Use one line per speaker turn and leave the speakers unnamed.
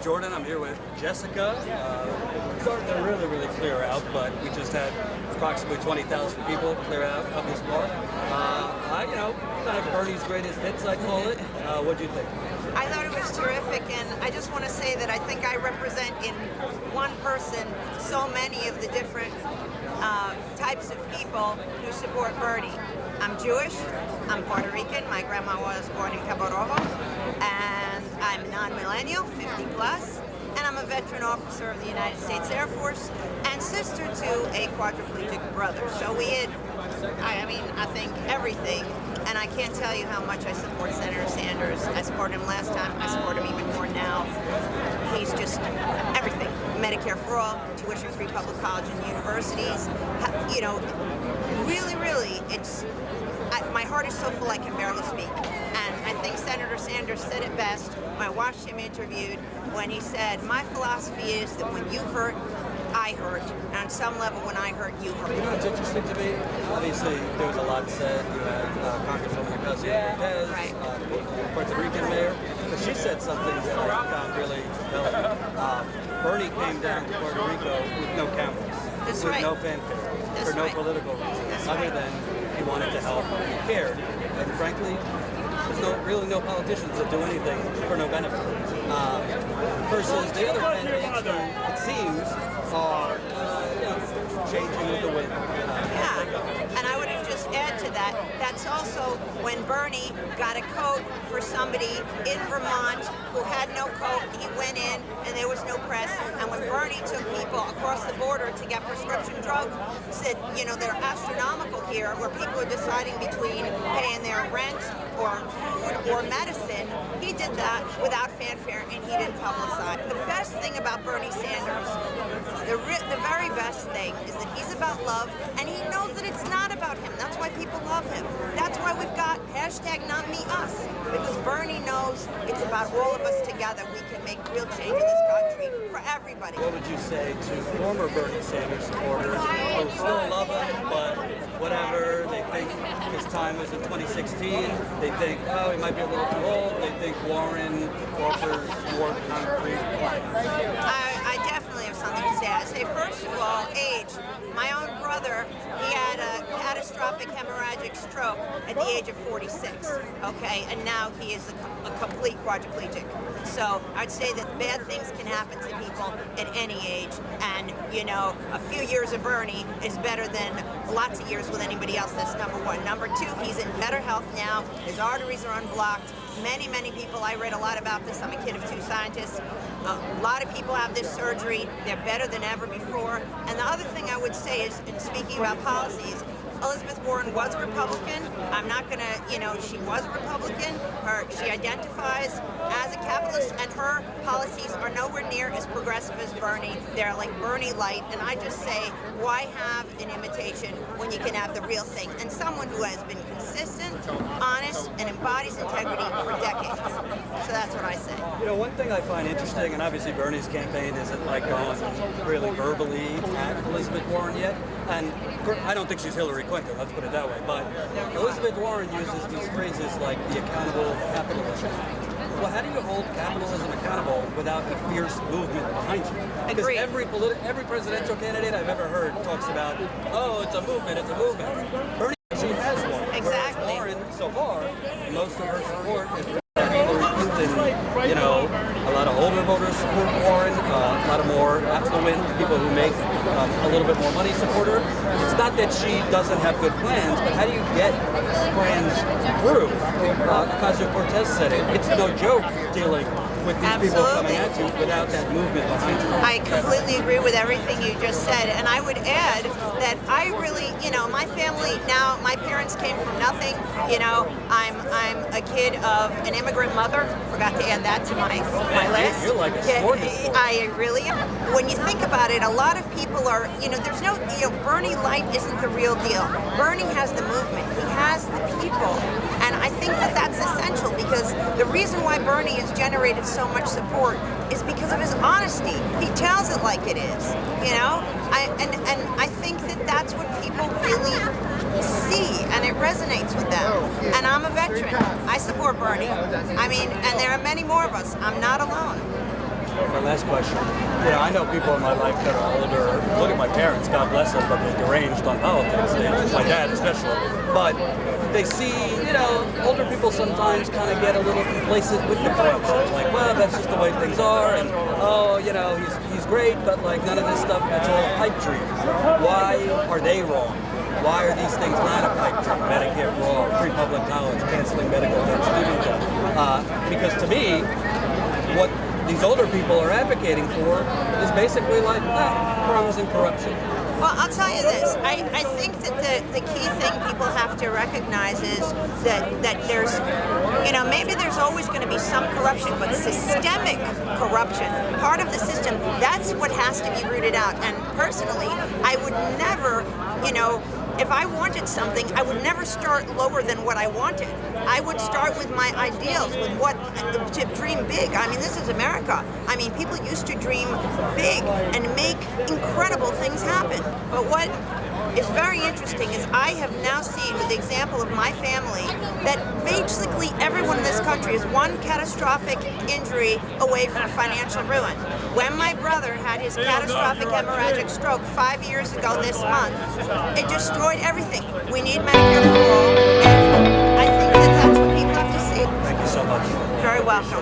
Jordan. I'm here with Jessica. Starting to really clear out, but we just had approximately 20,000 people clear out of this park. Kind of Bernie's greatest hits, I call it. What do you think?
I thought it was terrific, and I just want to say that I think I represent in one person so many of the different types of people who support Bernie. I'm Jewish, I'm Puerto Rican, my grandma was born in Cabo Rojo, and I'm non-millennial, 50 plus, and I'm a veteran officer of the United States Air Force and sister to a quadriplegic brother. So we had, I think everything, and I can't tell you how much I support Senator Sanders. I supported him last time, I support him even more now. He's just everything. Medicare for all, tuition-free public college and universities. Really, my heart is so full I can barely speak. And I think Senator Sanders said it best when I watched him interviewed, when he said, my philosophy is that when you hurt, I hurt, and on some level, when I hurt, you hurt.
You know what's interesting to me? Obviously, there was a lot said. You had Congresswoman Ocasio-Cortez,
Right.
Puerto Rican mayor, but she said something that I found really compelling. Bernie came down to Puerto Rico with no cameras,
That's
with
right.
no fanfare,
That's
for no
right.
political reasons,
That's
other
right.
than he wanted to help and he cared. And frankly, there's really no politicians that do anything for no benefit. Versus the other candidates who, it seems, are changing with the wind.
Yeah, and I would just add to that, that's also when Bernie got a coat for somebody in Vermont who had no coat. He went in and there was no press. And when Bernie took people across the border to get prescription drugs, said, they're astronomical here, where people are deciding between paying their rent or food or medicine, he did that without fanfare and he didn't publicize. The best thing about Bernie Sanders, the very best thing, is that he's about love, and he knows that it's not about him. That's why people love him. That's why we've got #NotMeUs, because Bernie knows it's about all of us together. We can make real change in this country for everybody.
What would you say to former Bernie Sanders supporters who still love him, but whatever, they think his time was in 2016, they think, he might be a little too old, they think Warren offers more concrete plans?
I definitely have something to say. I say, first of all, age. My own brother, he had a catastrophic hemorrhagic stroke at the age of 46, okay? And now he is a complete quadriplegic. So I'd say that bad things can happen to people at any age. And, a few years of Bernie is better than lots of years with anybody else. That's number one. Number two, he's in better health now. His arteries are unblocked. Many people, I read a lot about this. I'm a kid of two scientists. A lot of people have this surgery. They're better than ever before. And the other thing I would say is, in speaking about policies, Elizabeth Warren was a Republican. I'm not going to, she was a Republican. She identifies as a capitalist, and her policies are nowhere near as progressive as Bernie. They're like Bernie light, and I just say, why have an imitation when you can have the real thing? And someone who has been consistent, honest, and embodies integrity for decades. So that's what I say.
One thing I find interesting, and obviously Bernie's campaign isn't like going really verbally at Elizabeth Warren yet, and I don't think she's Hillary Clinton, let's put it that way, but Elizabeth Warren uses these phrases like the accountable capitalism. Well, how do you hold capitalism accountable without a fierce movement behind you? Because
Agreed.
every presidential candidate I've ever heard talks about, it's a movement, it's a movement. Bernie, she has one.
Exactly.
Whereas Warren, so far, most of her support is Hillary Clinton, a lot of older voters support Warren, a lot of more affluent people who make a little bit more money support her. It's not that she doesn't have good plans, but how do you get plans through? Ocasio-Cortez said it. It's no joke dealing with these people coming at you without that movement behind you.
I completely agree with everything you just said, and I would add that I really, my family now, my parents came from nothing. I'm a kid of an immigrant mother. Forgot to add that to my list.
You're like a smorgasbord.
I really am. When you think about it, a lot of people are, there's no, Bernie Light isn't the real deal. Bernie has the movement. He has the people, and I think that that's essential, because the reason why Bernie has generated so much support is because of his honesty. He tells it like it is, I think that that's what people really see, and it resonates with them. And I'm a veteran. I support Bernie. And there are many more of us. I'm not alone.
my last question. You know, I know people in my life that are older. Look at my parents, God bless them, but they're deranged on politics. My dad especially. But they see, you know, older people sometimes kind of get a little complacent with the corruption. It's like, well, that's just the way things are, and oh, you know, he's great, but like none of this stuff, it's all a pipe dream. Why are they wrong? Why are these things not a pipe dream? Medicare for all, free public college, canceling medical debt, student debt. Because to me, what these older people are advocating for is basically like crumbs and corruption.
Well, I'll tell you this. I think that the key thing people have to recognize is that there's, you know, maybe there's always going to be some corruption, but systemic corruption, part of the system, that's what has to be rooted out. And personally, I would never, you know, if I wanted something, I would never start lower than what I wanted. I would start with my ideals, with what to dream big. I mean, this is America. I mean, people used to dream big and make incredible things happen. But what is very interesting is I have now seen, with the example of my family, that basically everyone in this country is one catastrophic injury away from financial ruin. When my brother had his catastrophic hemorrhagic stroke 5 years ago this month, it destroyed everything. We need Medicare for all, and I think that that's what people have to see.
Thank you so much.
Very welcome.